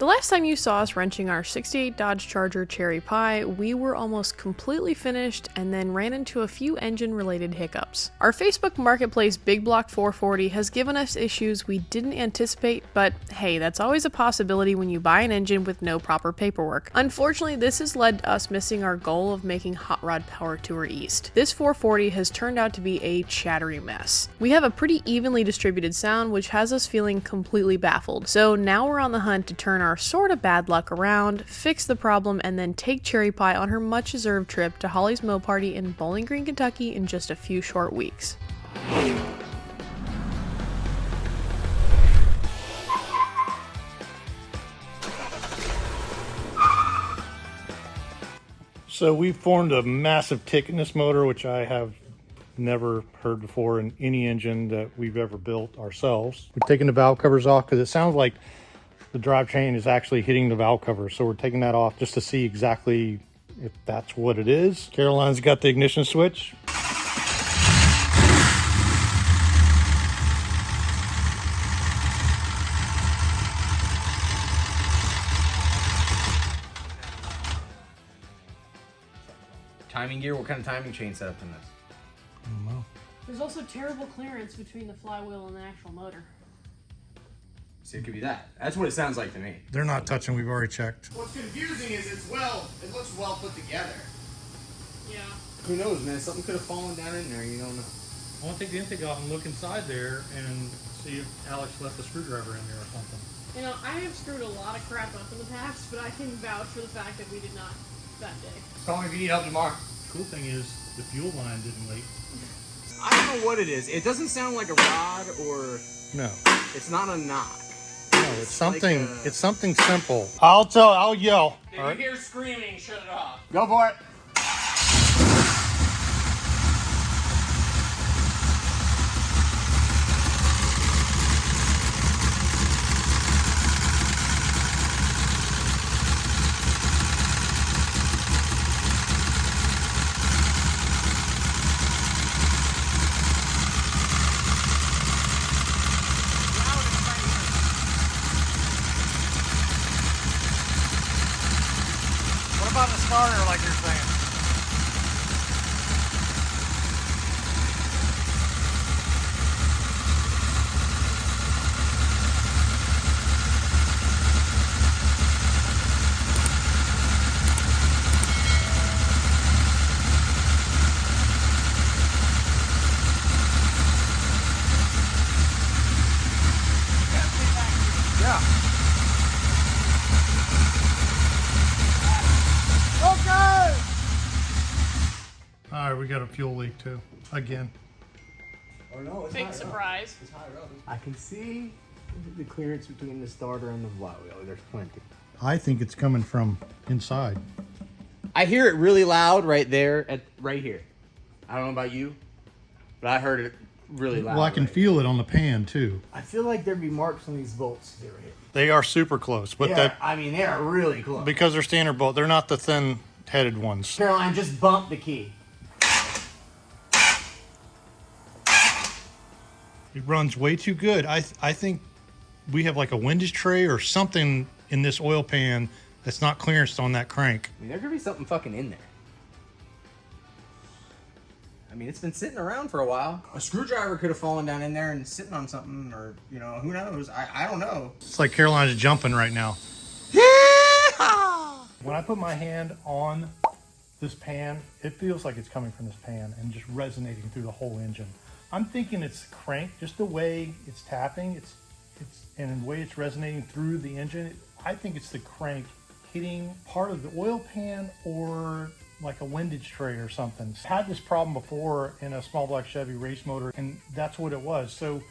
The last time you saw us wrenching our 68 Dodge Charger Cherry Pie, we were almost completely finished and then ran into a few engine-related hiccups. Our Facebook Marketplace Big Block 440 has given us issues we didn't anticipate, but hey, that's always a possibility when you buy an engine with no proper paperwork. Unfortunately, this has led to us missing our goal of making Hot Rod Power Tour East. This 440 has turned out to be a chattery mess. We have a pretty evenly distributed sound, which has us feeling completely baffled. So now we're on the hunt to turn our sort of bad luck around, fix the problem, and then take Cherry Pie on her much-deserved trip to Holly's Mo Party in Bowling Green, Kentucky in just a few short weeks. So we formed a massive tick in this motor, which I have never heard before in any engine that we've ever built ourselves. We're taking the valve covers off because it sounds like the drive chain is actually hitting the valve cover. So we're taking that off just to see exactly if that's what it is. Caroline's got the ignition switch. Timing gear? What kind of timing chain set up in this? I don't know. There's also terrible clearance between the flywheel and the actual motor. See, it could be that. That's what it sounds like to me. They're not touching, we've already checked. What's confusing is it looks well put together. Yeah. Who knows, man? Something could have fallen down in there. You don't know. I want to take the intake off and look inside there and see if Alex left a screwdriver in there or something. You know, I have screwed a lot of crap up in the past, but I can vouch for the fact that we did not that day. Call me if you need help tomorrow. Cool thing is the fuel line didn't leak. I don't know what it is. It doesn't sound like a rod or... No. It's not a knot. No, it's something. like It's something simple. I'll yell. If you hear screaming, shut it off. Go for it. What about the starter, like you're saying? Yeah. Okay. All right, we got a fuel leak too, again. Oh no, it's Big higher surprise. Up. It's higher up. I can see the clearance between the starter and the flywheel. There's plenty. I think it's coming from inside. I hear it really loud right there, right here. I don't know about you, but I heard it really loud. Well, I can feel it on the pan too. I feel like there'd be marks on these bolts here. They are super close, but They are really close. because they're standard bolt, they're not the thin-headed ones. Caroline, just bump the key. It runs way too good. I think we have like a windage tray or something in this oil pan that's not clearanced on that crank. I mean, there could be something fucking in there. I mean, it's been sitting around for a while. A screwdriver could have fallen down in there and sitting on something, or, you know, who knows? I don't know. It's like Caroline's jumping right now. When I put my hand on this pan, it feels like it's coming from this pan and just resonating through the whole engine. I'm thinking it's crank, just the way it's tapping, and the way it's resonating through the engine. I think it's the crank hitting part of the oil pan or like a windage tray or something. Had this problem before in a small block Chevy race motor, and that's what it was. So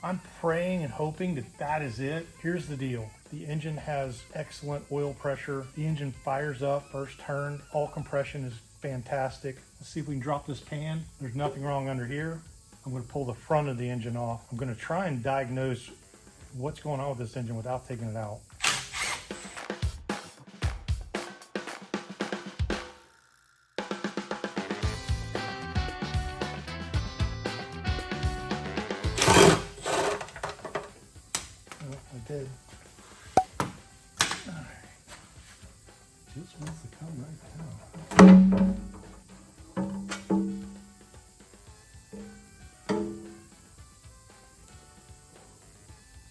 I'm praying and hoping that that is it. Here's the deal. The engine has excellent oil pressure. The engine fires up first turn. All compression is fantastic. Let's see if we can drop this pan. There's nothing wrong under here. I'm going to pull the front of the engine off. I'm going to try and diagnose what's going on with this engine without taking it out. I did. just wants to come right down.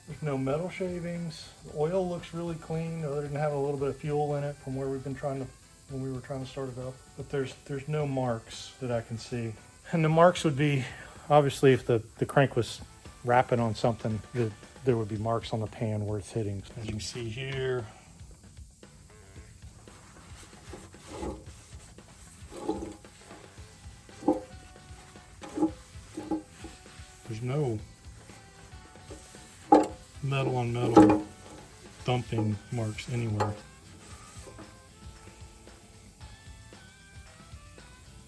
There's no metal shavings. The oil looks really clean, other than having a little bit of fuel in it from where when we were trying to start it up. But there's no marks that I can see. And the marks would be, obviously, if the crank was wrapping on something, there would be marks on the pan where it's hitting. As you can see here, there's no metal on metal thumping marks anywhere.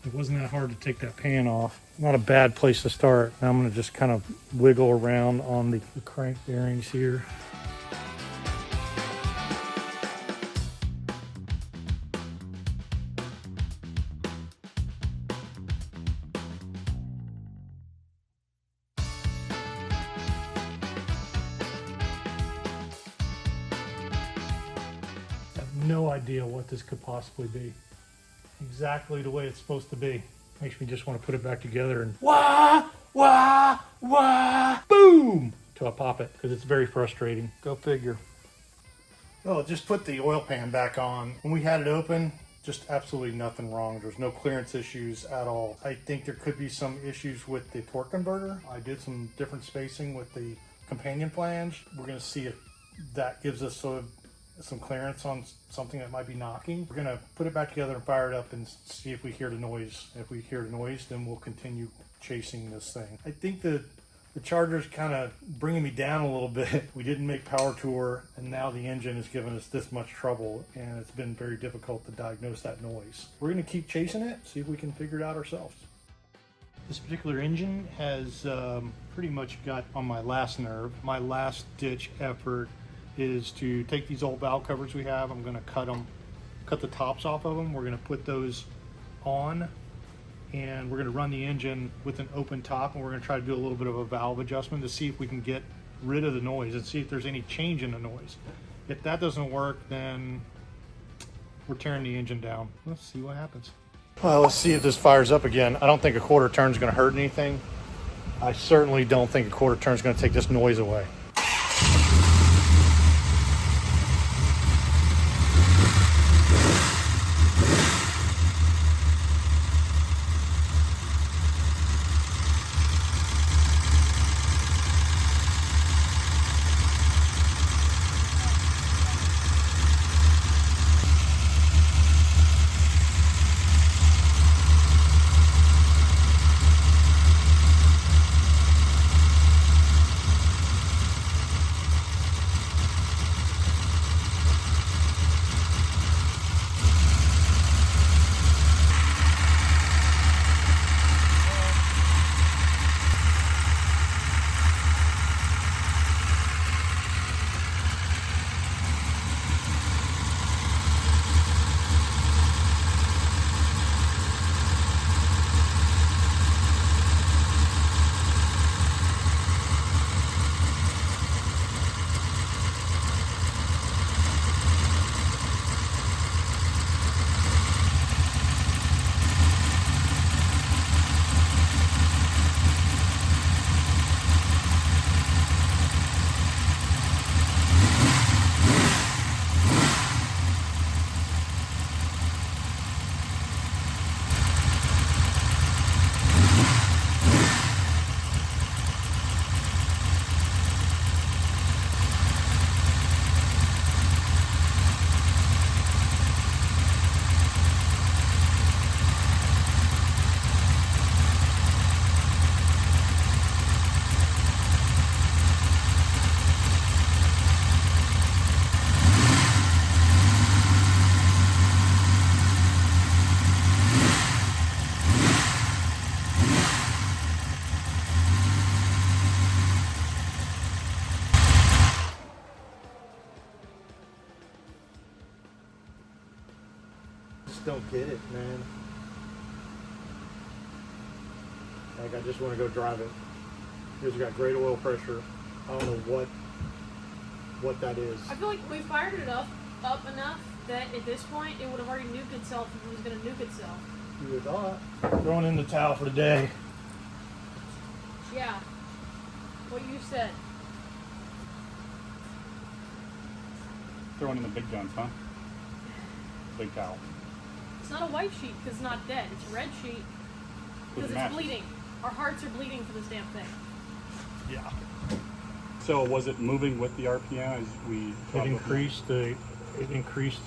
It wasn't that hard to take that pan off. Not a bad place to start. Now I'm going to just kind of wiggle around on the crank bearings here. I have no idea what this could possibly be. Exactly the way it's supposed to be. Makes me just want to put it back together and wah, wah, wah, boom, till I pop it, because it's very frustrating. Go figure. Well, just put the oil pan back on. When we had it open, just absolutely nothing wrong. There's no clearance issues at all. I think there could be some issues with the torque converter. I did some different spacing with the companion flange. We're going to see if that gives us sort of some clearance on something that might be knocking. We're gonna put it back together and fire it up and see if we hear the noise. If we hear the noise, then we'll continue chasing this thing. I think the Charger's kind of bringing me down a little bit. We didn't make power tour, and now the engine has given us this much trouble, and it's been very difficult to diagnose that noise. We're gonna keep chasing it, see if we can figure it out ourselves. This particular engine has pretty much got on my last nerve. My last ditch effort is to take these old valve covers we have. I'm gonna cut the tops off of them. We're gonna put those on, and we're gonna run the engine with an open top, and we're gonna try to do a little bit of a valve adjustment to see if we can get rid of the noise and see if there's any change in the noise. If that doesn't work, then we're tearing the engine down. Let's see what happens. Well, let's see if this fires up again. I don't think a quarter turn is gonna hurt anything. I certainly don't think a quarter turn is gonna take this noise away. Don't get it, man. Like, I just want to go drive it. It's got great oil pressure. I don't know what that is. I feel like we fired it up up enough that at this point it would have already nuked itself if it was going to nuke itself. You would thought. Throwing in the towel for the day. Yeah. What you said. Throwing in the big guns, huh? Big towel. It's not a white sheet because it's not dead. It's a red sheet because it's bleeding. Our hearts are bleeding for this damn thing. Yeah. So was it moving with the RPM as we? It increased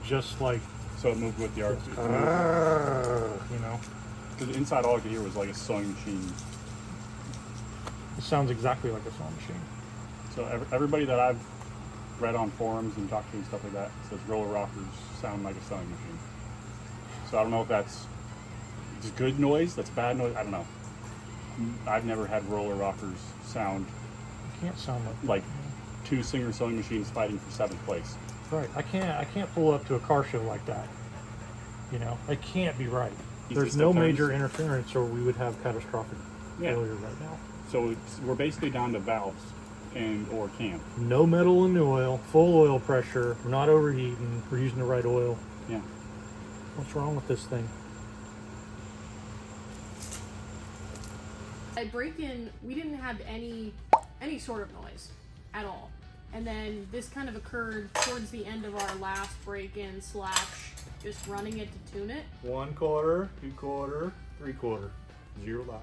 just like, So it moved with the RPM. you know. Because inside all I could hear was like a sewing machine. It sounds exactly like a sewing machine. So everybody that I've read on forums and talked to and stuff like that says roller rockers sound like a sewing machine. So I don't know if that's just good noise, that's bad noise. I don't know. I've never had roller rockers sound It can't sound like two Singer sewing machines fighting for 7th place. right. I can't pull up to a car show like that. You know, it can't be right. There's no major interference, or we would have catastrophic failure right now. So we're basically down to valves and or cam. No metal in the oil, full oil pressure. We're not overheating. We're using the right oil. Yeah. What's wrong with this thing? At break-in, we didn't have any sort of noise at all. And then this kind of occurred towards the end of our last break-in / just running it to tune it. 1/4, 2/4, 3/4, 0 lash.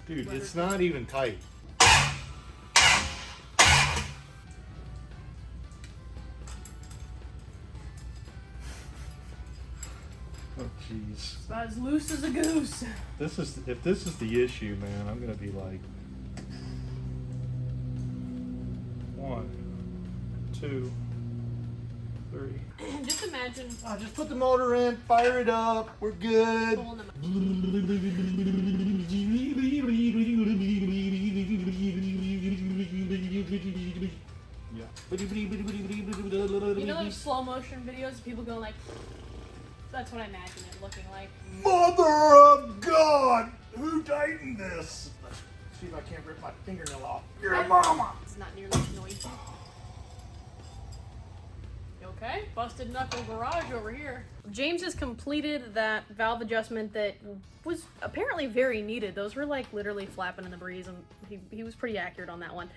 Dude, it's not even tight. Oh jeez. It's about as loose as a goose. If this is the issue, man, I'm gonna be like 1, 2, 3. Just imagine Just put the motor in, fire it up, we're good. pulling them. Yeah. You know those slow motion videos of people going like, that's what I imagine it looking like. Mother of God! Who tightened this? Let's see if I can't rip my fingernail off. Your mama! It's not nearly as noisy. You okay? Busted knuckle garage over here. James has completed that valve adjustment that was apparently very needed. Those were like literally flapping in the breeze, and he was pretty accurate on that one.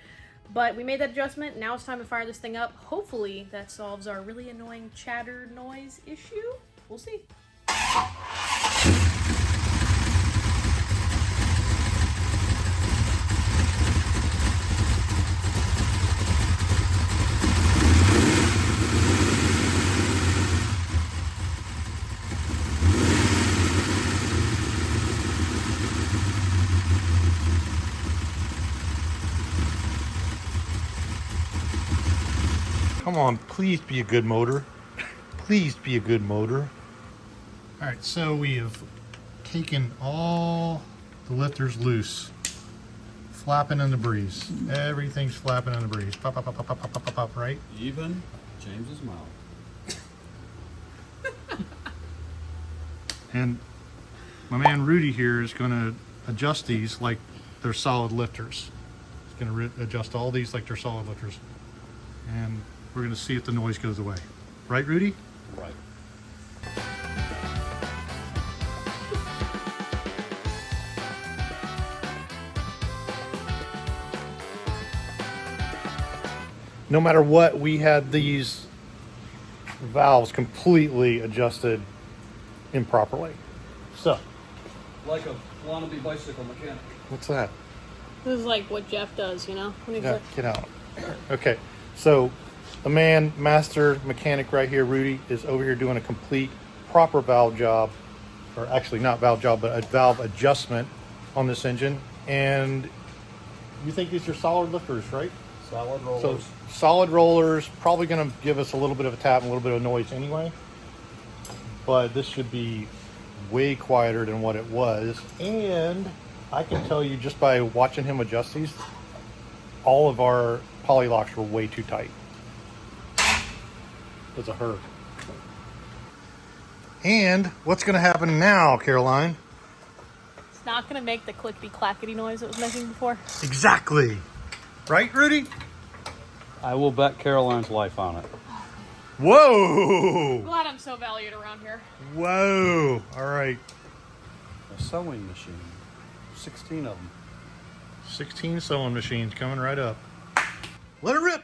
But we made that adjustment. Now it's time to fire this thing up. Hopefully that solves our really annoying chatter noise issue. We'll see. Come on, please be a good motor. Please be a good motor. All right, so we have taken all the lifters loose, flapping in the breeze. Everything's flapping in the breeze. Pop, pop, pop, pop, pop, pop, pop, pop, right? Even James's mouth. And my man Rudy here is going to adjust these like they're solid lifters. He's going to adjust all these like they're solid lifters. And we're going to see if the noise goes away. Right, Rudy? Right. No matter what, we had these valves completely adjusted improperly. So, Like a wannabe bicycle mechanic. what's that? This is like what Jeff does, you know? When he's Yeah, like, get out. Okay, so the man, master mechanic right here, Rudy, is over here doing a complete, proper valve job, or actually not valve job, but a valve adjustment on this engine. And you think these are solid lifters, right? Solid rollers. So solid rollers, probably going to give us a little bit of a tap and a little bit of noise anyway. But this should be way quieter than what it was. And I can tell you just by watching him adjust these, all of our poly locks were way too tight. It's a hurt. And what's going to happen now, Caroline? it's not going to make the clickety-clackety noise it was making before. Exactly. Right, Rudy? I will bet Caroline's life on it. Whoa! Glad I'm so valued around here. Whoa! All right. A sewing machine. 16 of them. 16 sewing machines coming right up. Let it rip!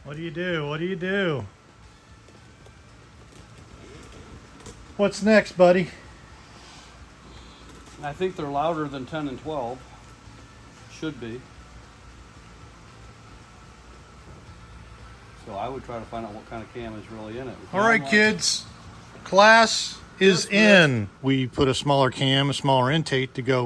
What do you do? What do you do? What's next, buddy? I think they're louder than 10 and 12. Should be. So I would try to find out what kind of cam is really in it. All right, kids. Class is in. We put a smaller cam, a smaller intake to go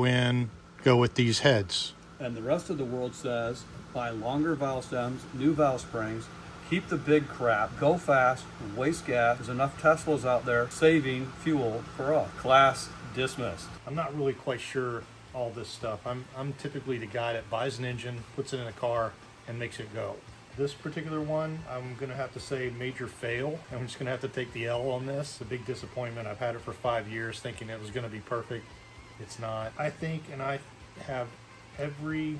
with these heads. And the rest of the world says buy longer valve stems, new valve springs, keep the big crap, go fast, waste gas. There's enough Teslas out there saving fuel for us. Class dismissed. I'm not really quite sure all this stuff. I'm typically the guy that buys an engine, puts it in a car, and makes it go. This particular one, I'm gonna have to say major fail. I'm just gonna have to take the L on this. A big disappointment. I've had it for 5 years thinking it was gonna be perfect. It's not. I think, and I have every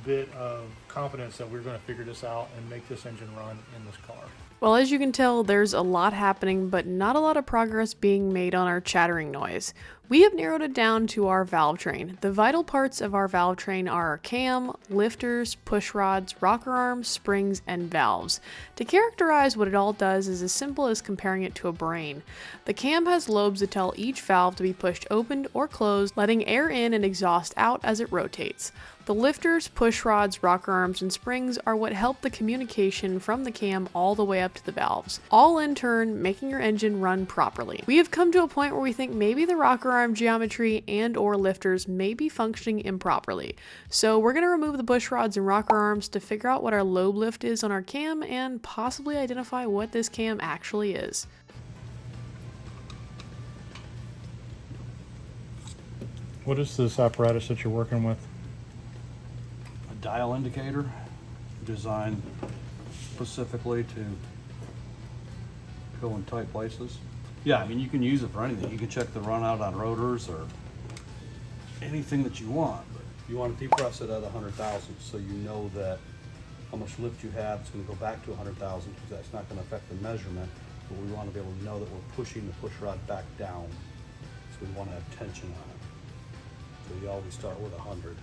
bit of confidence that we're gonna figure this out and make this engine run in this car. Well, as you can tell, there's a lot happening, but not a lot of progress being made on our chattering noise. We have narrowed it down to our valve train. The vital parts of our valve train are our cam, lifters, push rods, rocker arms, springs, and valves. To characterize what it all does is as simple as comparing it to a brain. The cam has lobes that tell each valve to be pushed open or closed, letting air in and exhaust out as it rotates. The lifters, push rods, rocker arms, and springs are what help the communication from the cam all the way up to the valves, all in turn making your engine run properly. We have come to a point where we think maybe the rocker arm geometry and or lifters may be functioning improperly. So we're going to remove the push rods and rocker arms to figure out what our lobe lift is on our cam and possibly identify what this cam actually is. What is this apparatus that you're working with? Dial indicator designed specifically to go in tight places. Yeah, I mean, you can use it for anything. You can check the run out on rotors or anything that you want. But you want to depress it at 100,000 so you know that how much lift you have. It's going to go back to 100,000 because that's not going to affect the measurement. But we want to be able to know that we're pushing the push rod back down. So we want to have tension on it. So you always start with 100.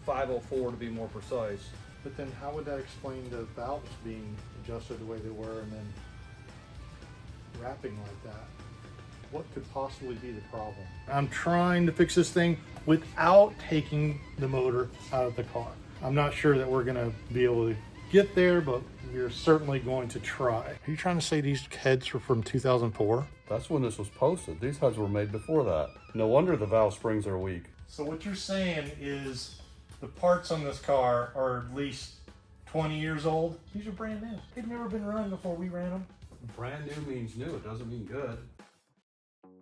.504 to be more precise. But then how would that explain the valves being adjusted the way they were and then wrapping like that? What could possibly be the problem? I'm trying to fix this thing without taking the motor out of the car. I'm not sure that we're gonna be able to get there, but we're certainly going to try. Are you trying to say these heads were from 2004? That's when this was posted. These heads were made before that. No wonder the valve springs are weak. So what you're saying is the parts on this car are at least 20 years old. These are brand new. They've never been run before we ran them. Brand new means new. It doesn't mean good.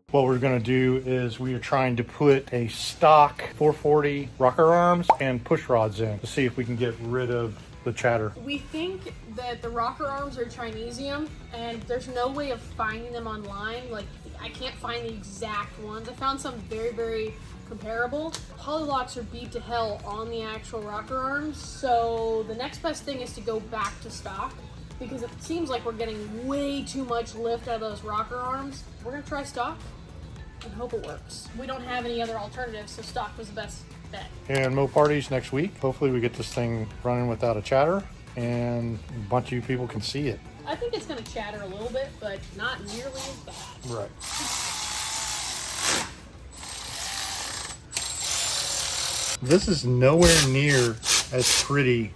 What we're going to do is we are trying to put a stock 440 rocker arms and push rods in to see if we can get rid of the chatter? We think that the rocker arms are Chinesium, and there's no way of finding them online. Like, I can't find the exact ones. I found some very, very comparable. Polylocks are beat to hell on the actual rocker arms, so the next best thing is to go back to stock, because it seems like we're getting way too much lift out of those rocker arms. We're gonna try stock and hope it works. We don't have any other alternatives, so stock was the best bet. And Mo parties next week. Hopefully we get this thing running without a chatter and a bunch of you people can see it. I think it's gonna chatter a little bit, but not nearly as bad. Right. This is nowhere near as pretty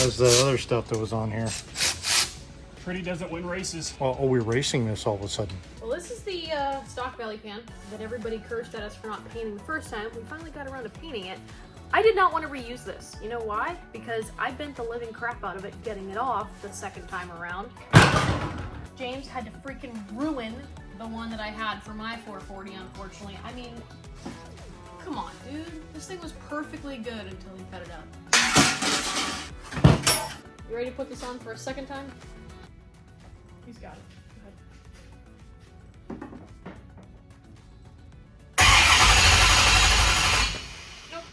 as the other stuff that was on here. Pretty doesn't win races. Well, oh, we're racing this all of a sudden. Well, this is the stock belly pan that everybody cursed at us for not painting the first time. We finally got around to painting it. I did not want to reuse this. You know why? Because I bent the living crap out of it getting it off the second time around. James had to freaking ruin the one that I had for my 440, unfortunately. I mean, come on, dude. This thing was perfectly good until he cut it up. You ready to put this on for a second time? He's got it. Go ahead. Nope.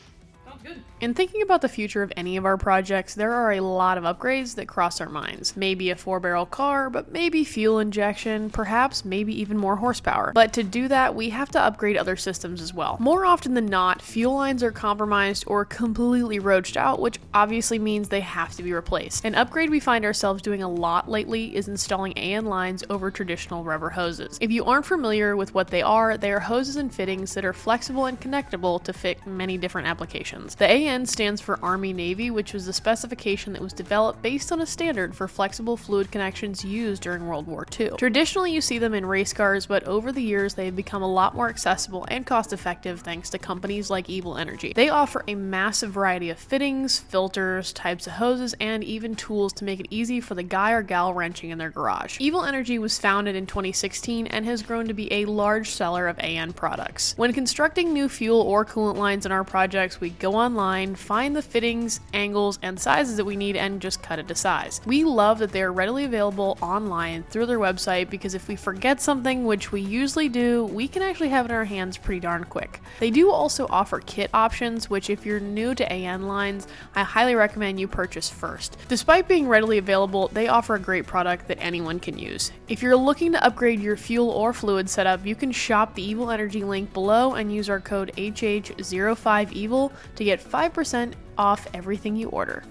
Sounds good. In thinking about the future of any of our projects, there are a lot of upgrades that cross our minds. Maybe a 4-barrel car, but maybe fuel injection, perhaps maybe even more horsepower. But to do that, we have to upgrade other systems as well. More often than not, fuel lines are compromised or completely roached out, which obviously means they have to be replaced. An upgrade we find ourselves doing a lot lately is installing AN lines over traditional rubber hoses. If you aren't familiar with what they are hoses and fittings that are flexible and connectable to fit many different applications. The AN stands for Army Navy, which was the specification that was developed based on a standard for flexible fluid connections used during World War II. Traditionally, you see them in race cars, but over the years, they've become a lot more accessible and cost-effective thanks to companies like Evil Energy. They offer a massive variety of fittings, filters, types of hoses, and even tools to make it easy for the guy or gal wrenching in their garage. Evil Energy was founded in 2016 and has grown to be a large seller of AN products. When constructing new fuel or coolant lines in our projects, we go online, find the fittings, angles, and sizes that we need, and just cut it to size. We love that they are readily available online through their website, because if we forget something, which we usually do, we can actually have it in our hands pretty darn quick. They do also offer kit options, which if you're new to AN lines, I highly recommend you purchase first. Despite being readily available, they offer a great product that anyone can use. If you're looking to upgrade your fuel or fluid setup, you can shop the Evil Energy link below and use our code HH05EVIL to get 5% off everything you order.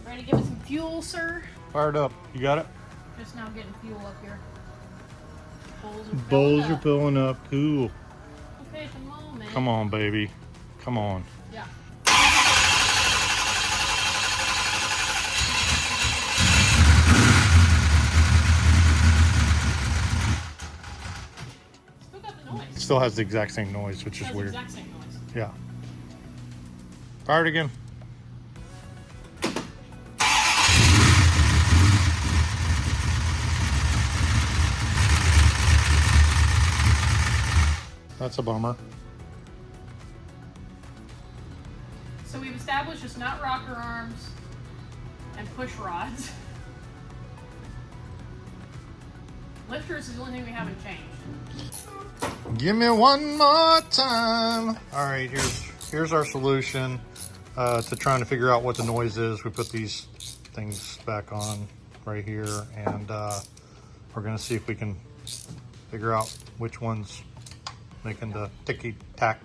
Ready to give it some fuel, sir? Fired up. You got it? Just now getting fuel up here. Bowls are filling up. Cool. Okay, at the moment. Come on, baby. Come on. Yeah. Still got the noise. It still has the exact same noise, which is weird. Exact same noise. Yeah. Fire it again. That's a bummer. So we've established it's not rocker arms and push rods. Lifters is the only thing we haven't changed. Give me one more time. All right, here's our solution to trying to figure out what the noise is. We put these things back on right here, and we're gonna see if we can figure out which one's making the ticky-tack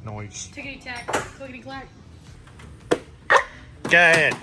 noise. Tickety-tack, clickety-clack. Go ahead.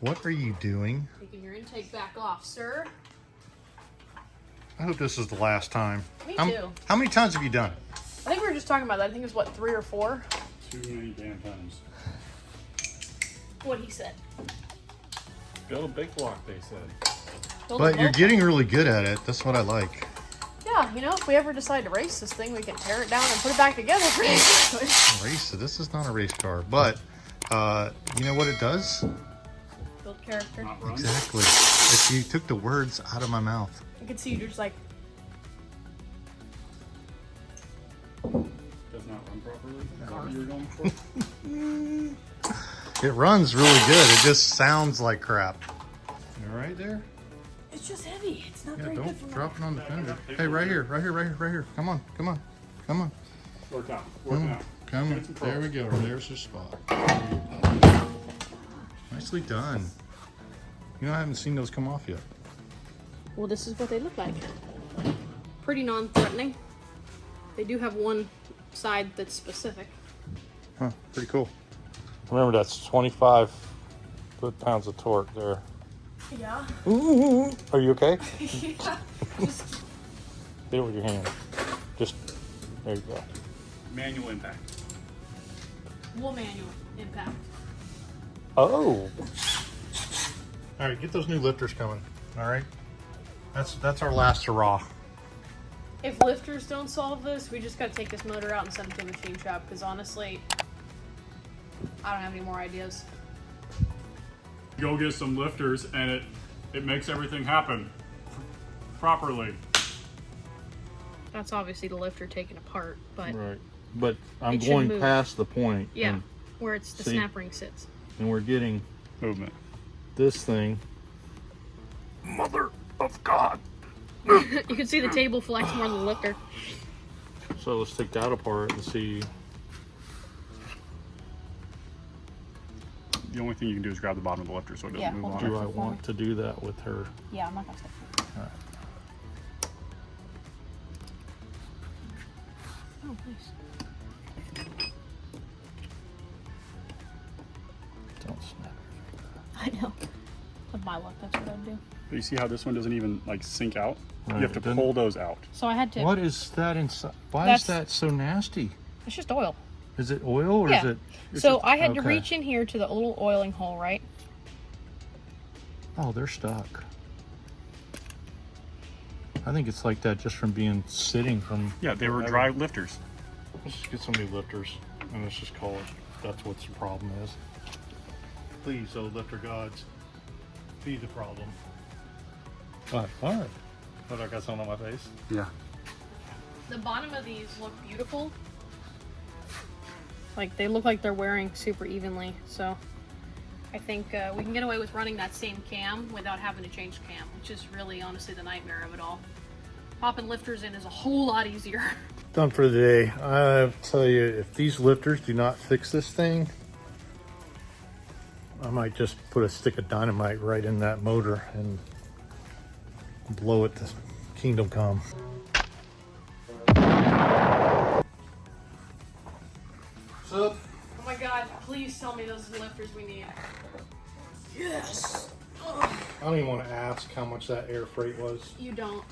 What are you doing? Taking your intake back off, sir. I hope this is the last time. Me too. How many times have you done it? I think we were just talking about that. I think it was, what, 3 or 4? Too many damn times. what he said. Build a big block, they said. Build But a you're boat. getting really good at it. That's what I like. Yeah, you know, if we ever decide to race this thing, we can tear it down and put it back together pretty quickly. Race. This is not a race car, but you know what it does? Build character. Not run. Exactly. If you took the words out of my mouth. You can see you just like, Does not run properly. Is that what you were going for? It runs really good. It just sounds like crap. You all right there? it's just heavy. It's not Yeah, very good for don't me. drop it on the fender. Hey, right here, right here, right here, right here. Come on, come on, come on. Work out. Come Working on. out. Come Get on. some There we control. go. There's the spot. Nicely done. You know, I haven't seen those come off yet. Well, this is what they look like. Pretty non-threatening. They do have one side that's specific. Huh, pretty cool. Remember, that's 25 foot-pounds of torque there. Yeah. Ooh, are you okay? Yeah. Hit it with your hand. Just, there you go. Manual impact. Well, manual impact. Oh. All right, get those new lifters coming. All right. That's our last hurrah. If lifters don't solve this, we just gotta take this motor out and send it to a machine shop, because honestly, I don't have any more ideas. Go get some lifters, and it makes everything happen properly. That's obviously the lifter taken apart, but Right. But I'm It should going move. past the point. yeah, where it's the See? snap ring sits. And we're getting Movement. this thing. Mother of God. You can see the table flex more than the lifter. So let's take that apart and see. The only thing you can do is grab the bottom of the lifter so it doesn't Yeah, move hold on on. Do it. I want to do that with her? Yeah, I'm not gonna step. Oh, nice. Don't snap. I know. With my luck, that's what I'd do. But you see how this one doesn't even like sink out? Right, You have to it doesn't- pull those out. So I had to. What is that inside? Why That's- is that so nasty? It's just oil. Is it oil or Yeah. is it? So I had to okay. reach in here to the little oiling hole, right? Oh, they're stuck. I think it's like that just from being sitting from. Yeah, they were forever. dry lifters. Let's just get some new lifters and let's just call it. That's what the problem is. Please, oh lifter gods, be the problem. All right. But I got something on my face. Yeah. The bottom of these look beautiful. Like they look like they're wearing super evenly. So I think we can get away with running that same cam without having to change the cam, which is really honestly the nightmare of it all. Popping lifters in is a whole lot easier. Done for the day. I tell you, if these lifters do not fix this thing, I might just put a stick of dynamite right in that motor and blow it to kingdom come. What's up? Oh my god, please tell me those are the lifters we need. Yes. I don't even want to ask how much that air freight was. You don't.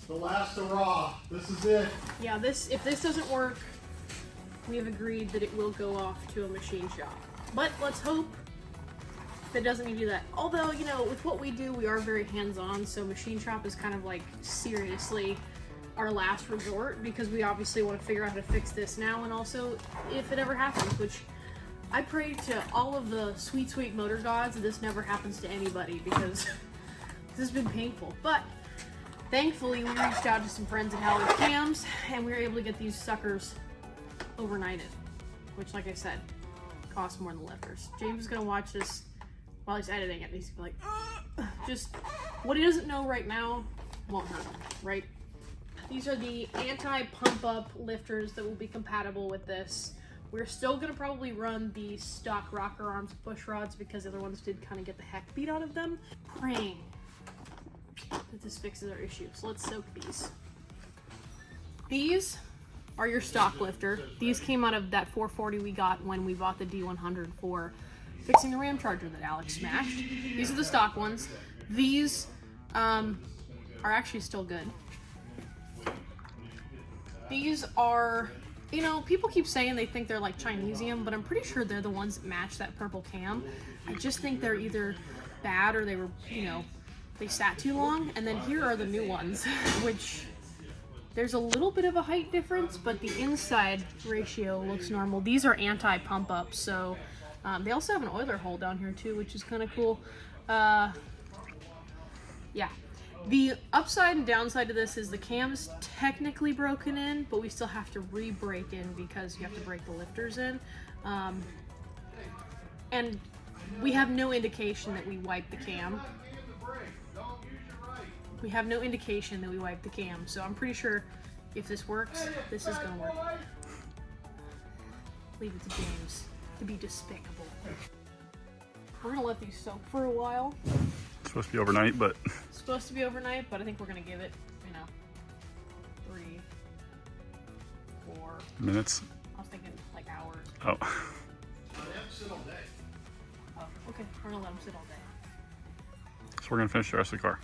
The last hurrah. This is it. Yeah, if this doesn't work, we have agreed that it will go off to a machine shop. But let's hope that doesn't need to do that. Although, you know, with what we do, we are very hands-on, so machine shop is kind of like seriously our last resort, because we obviously want to figure out how to fix this now, and also if it ever happens, which I pray to all of the sweet, sweet motor gods that this never happens to anybody, because this has been painful. But thankfully, we reached out to some friends at Howard Cams, and we were able to get these suckers overnighted, which, like I said, costs more than lifters. James is gonna watch this while he's editing it, and he's gonna be like, ugh. Just what he doesn't know right now won't hurt him, right? These are the anti-pump-up lifters that will be compatible with this. We're still gonna probably run the stock rocker arms push rods because the other ones did kind of get the heck beat out of them. Praying that this fixes our issue. So let's soak these. These are your stock lifter. These came out of that 440 we got when we bought the D100 for fixing the Ram Charger that Alex smashed. These are the stock ones. These are actually still good. These are You know, people keep saying they think they're like Chinesium, but I'm pretty sure they're the ones that match that purple cam. I just think they're either bad or they were, you know, they sat too long. And then here are the new ones, which there's a little bit of a height difference, but the inside ratio looks normal. These are anti-pump up, so they also have an oiler hole down here too, which is kind of cool. Yeah. The upside and downside to this is the cam is technically broken in, but we still have to re-break in because you have to break the lifters in. And we have no indication that we wiped the cam. We have no indication that we wiped the cam, so I'm pretty sure if this works, this is gonna work. Leave it to James to be despicable. We're gonna let these soak for a while. It's supposed to be overnight, but It's supposed to be overnight, but I think we're gonna give it, you know, 3, 4. minutes. I was thinking like hours. Oh. Let them sit all day. Oh, okay. We're gonna let them sit all day. So we're gonna finish the rest of the car.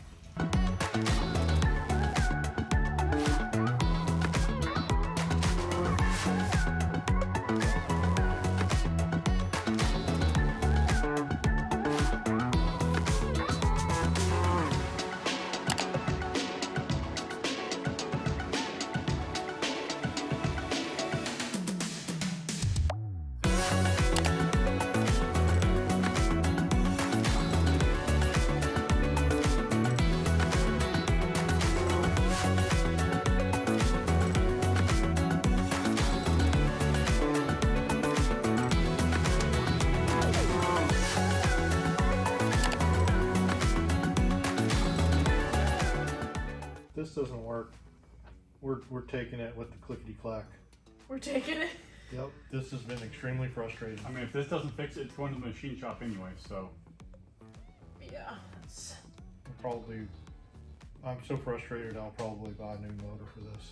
This doesn't work. We're taking it with the clickety clack. We're taking it. Yep. This has been extremely frustrating. I mean, if this doesn't fix it, it's going to the machine shop anyway, so. Yeah. It's... I'm so frustrated I'll probably buy a new motor for this.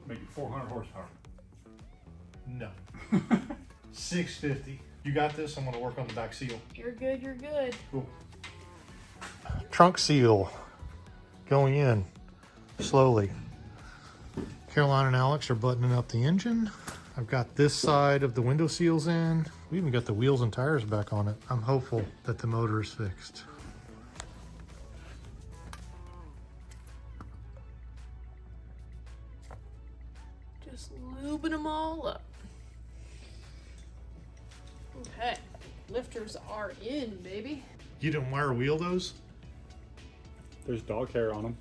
Make it 400 horsepower. No. 650. You got this? I'm gonna work on the back seal. You're good. You're good. Cool. Trunk seal going in slowly. Caroline and Alex are buttoning up the engine. I've got this side of the window seals in. We even got the wheels and tires back on it. I'm hopeful that the motor is fixed. Just lubing them all up. Okay. Lifters are in, baby. You didn't wire wheel those? There's dog hair on them.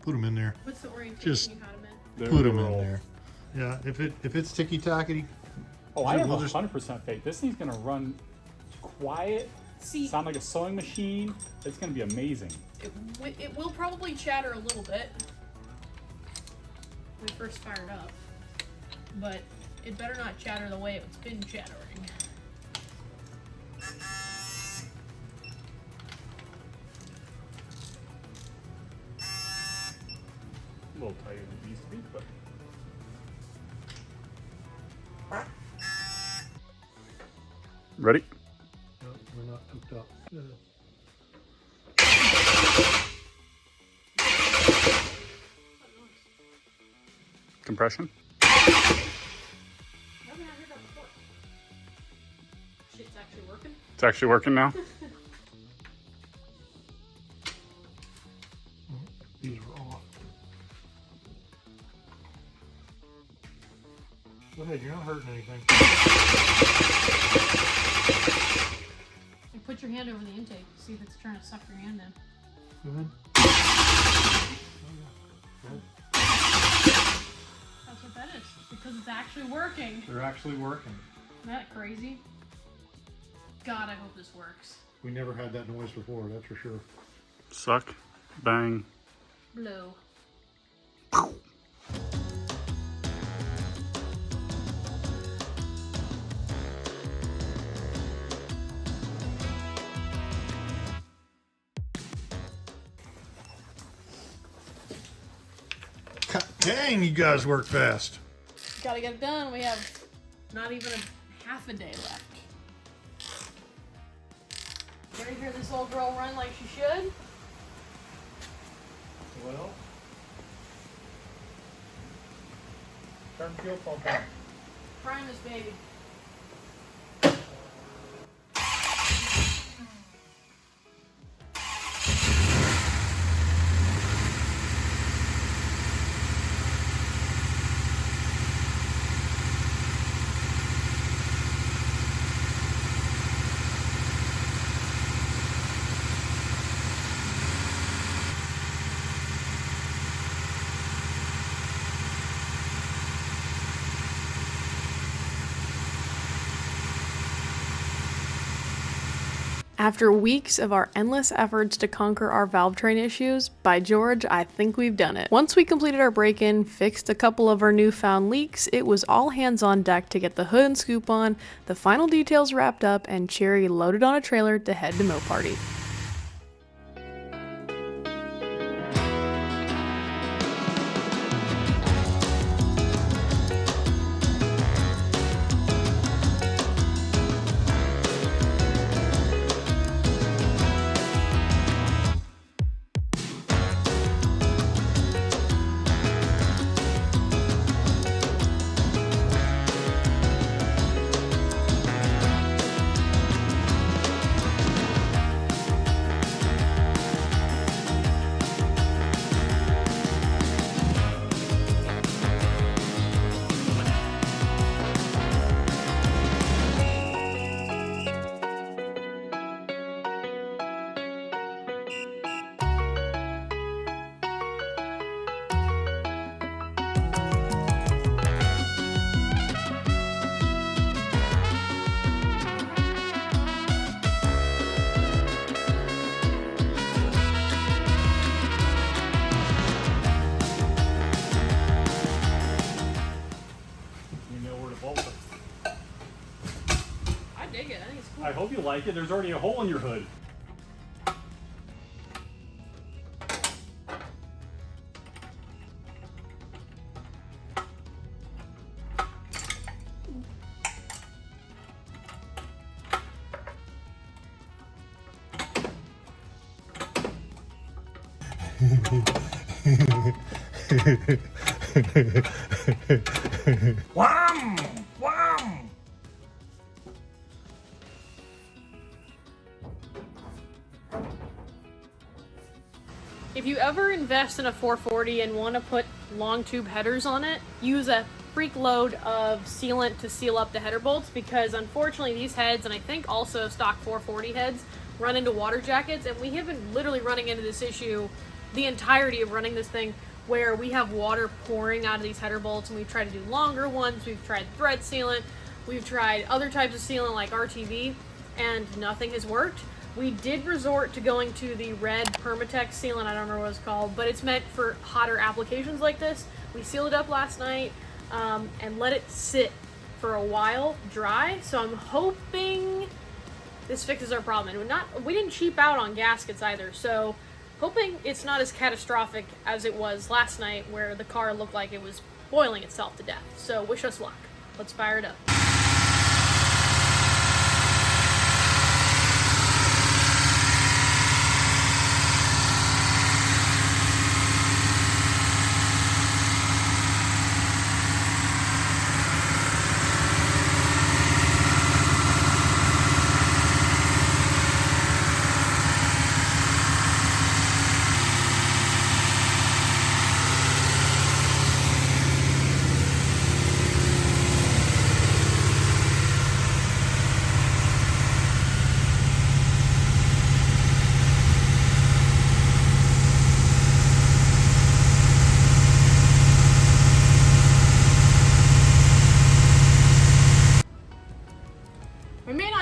Put them in there. What's the orientation Just you had them in? Put them in there. Yeah, if it's ticky-tackity. Oh, I have We'll just- 100% faith. This thing's gonna run quiet, See, sound like a sewing machine. It's gonna be amazing. it will probably chatter a little bit when we first fire it up, but it better not chatter the way it's been chattering. A little tighter than it used to be, but. Ready? No, we're not hooked up. Compression. Why haven't I heard that before? Shit's actually working. It's actually working now. These are off. Go ahead, you're not hurting anything. And put your hand over the intake. See if it's trying to suck your hand in. Go ahead. That's what that is. Because it's actually working. They're actually working. Isn't that crazy? God, I hope this works. We never had that noise before, that's for sure. Suck. Bang. Blow. Dang, you guys work fast. Gotta get it done. We have not even a half a day left. Ready to hear this old girl run like she should? Well, Turn fuel pump on. Prime this baby. After weeks of our endless efforts to conquer our valve train issues, by George, I think we've done it. Once we completed our break-in, fixed a couple of our newfound leaks, it was all hands on deck to get the hood and scoop on, the final details wrapped up, and Cherry loaded on a trailer to head to Mo Party. I hope you like it. There's already a hole in your hood. Wham! Wham! If you ever invest in a 440 and want to put long tube headers on it, use a freak load of sealant to seal up the header bolts, because unfortunately these heads, and I think also stock 440 heads, run into water jackets, and we have been literally running into this issue the entirety of running this thing, where we have water pouring out of these header bolts, and we've tried to do longer ones, we've tried thread sealant, we've tried other types of sealant like RTV, and nothing has worked. We did resort to going to the red Permatex sealant, I don't remember what it's called, but it's meant for hotter applications like this. We sealed it up last night and let it sit for a while, dry, so I'm hoping this fixes our problem. And we didn't cheap out on gaskets either, so hoping it's not as catastrophic as it was last night, where the car looked like it was boiling itself to death. So wish us luck. Let's fire it up.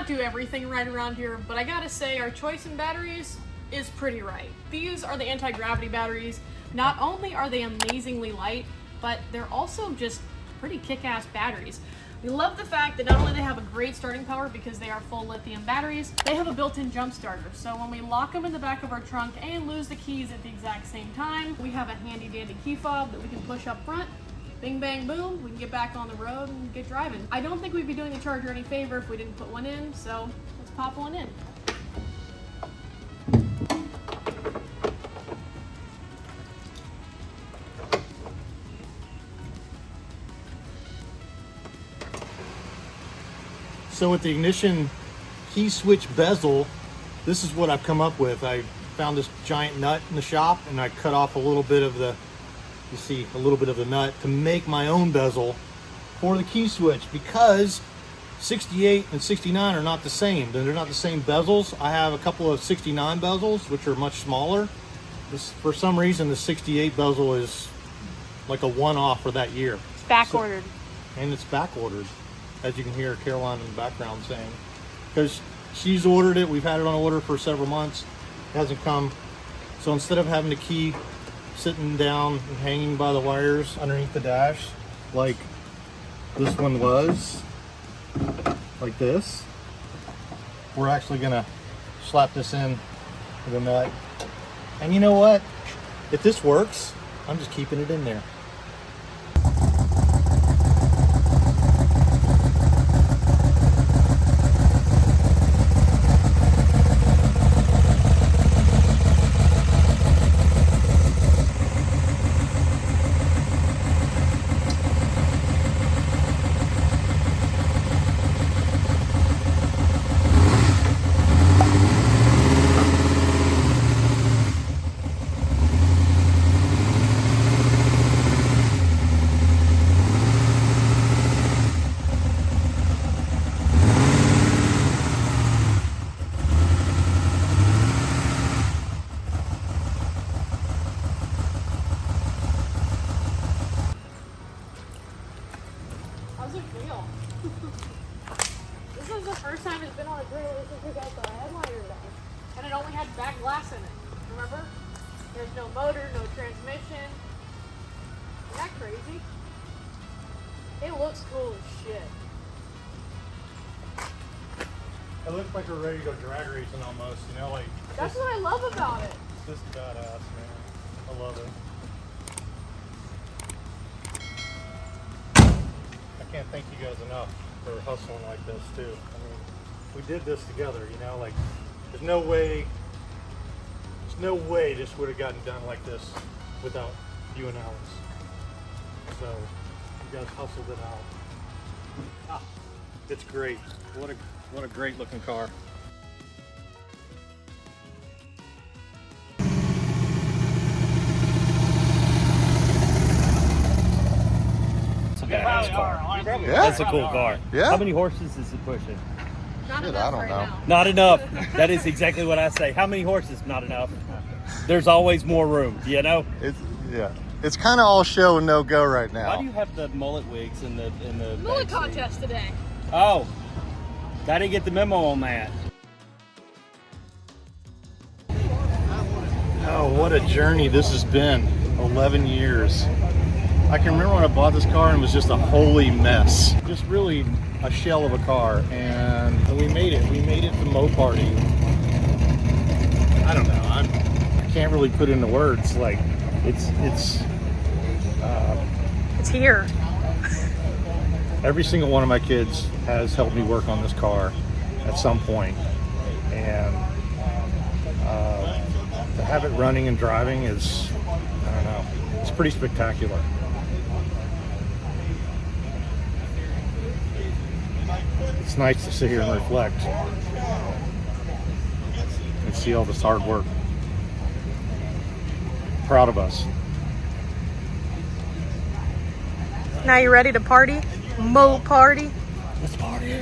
Do everything right around here, but I gotta say our choice in batteries is pretty right. These are the anti-gravity batteries. Not only are they amazingly light, but they're also just pretty kick-ass batteries. We love the fact that not only they have a great starting power because they are full lithium batteries, they have a built-in jump starter. So when we lock them in the back of our trunk and lose the keys at the exact same time, we have a handy dandy key fob that we can push up front. Bing, bang, boom, we can get back on the road and get driving. I don't think we'd be doing the Charger any favor if we didn't put one in, so let's pop one in. So with the ignition key switch bezel, this is what I've come up with. I found this giant nut in the shop and I cut off a little bit of the, you see, a little bit of the nut to make my own bezel for the key switch, because 68 and 69 are not the same. They're not the same bezels. I have a couple of 69 bezels, which are much smaller. This, for some reason, the 68 bezel is like a one-off for that year. It's back ordered. And it's back ordered, as you can hear Caroline in the background saying. Because she's ordered it, we've had it on order for several months. It hasn't come. So instead of having the key sitting down and hanging by the wires underneath the dash, like this one was, like this, we're actually gonna slap this in with a nut. And you know what? If this works, I'm just keeping it in there. How's it feel? This is the first time it's been on a trailer since we got the headliner done. And it only had back glass in it. Remember? There's no motor, no transmission. Isn't that crazy? It looks cool as shit. It looks like we're ready to go drag racing almost, you know, like. That's what I love about it. This is badass, man. I love it. I can't thank you guys enough for hustling like this too. I mean, we did this together, you know, like there's no way this would have gotten done like this without you and Alex. So you guys hustled it out. Ah, it's great. What a great looking car. Badass car. Yeah? That's a cool car. Yeah? How many horses is it pushing? Not Shit, enough I don't right know. now. Not enough. That is exactly what I say. How many horses? Not enough. There's always more room, you know? It's kind of all show and no go right now. Why do you have the mullet wigs in the Mullet backseat? contest today. Oh, I didn't get the memo on that. Oh, what a journey this has been. 11 years. I can remember when I bought this car and it was just a holy mess. Just really a shell of a car, and we made it. We made it to Mo Party. I don't know. I can't really put into words. Like, it's here. every single one of my kids has helped me work on this car at some point, and to have it running and driving is, I don't know, it's pretty spectacular. It's nice to sit here and reflect and see all this hard work. Proud of us. Now you ready to party? Mo party? Let's party.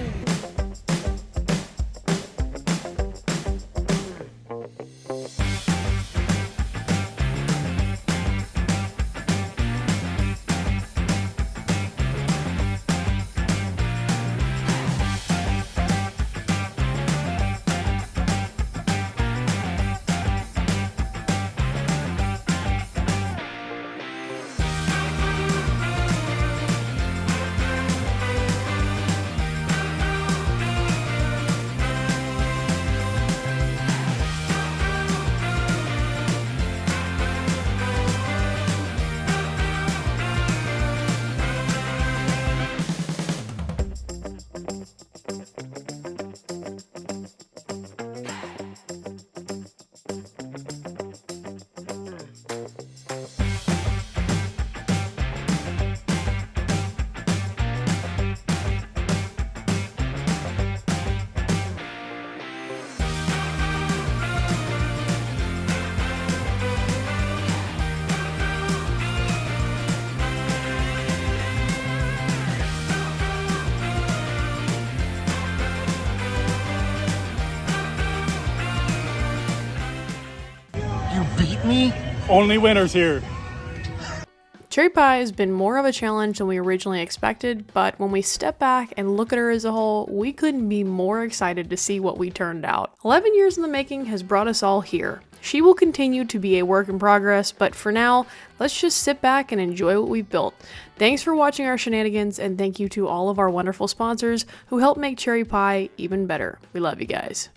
Me? Only winners here. Cherry pie has been more of a challenge than we originally expected, but when we step back and look at her as a whole, we couldn't be more excited to see what we turned out. 11 years in the making has brought us all here. She will continue to be a work in progress, but for now, let's just sit back and enjoy what we've built. Thanks for watching our shenanigans, and thank you to all of our wonderful sponsors who help make cherry pie even better. We love you guys.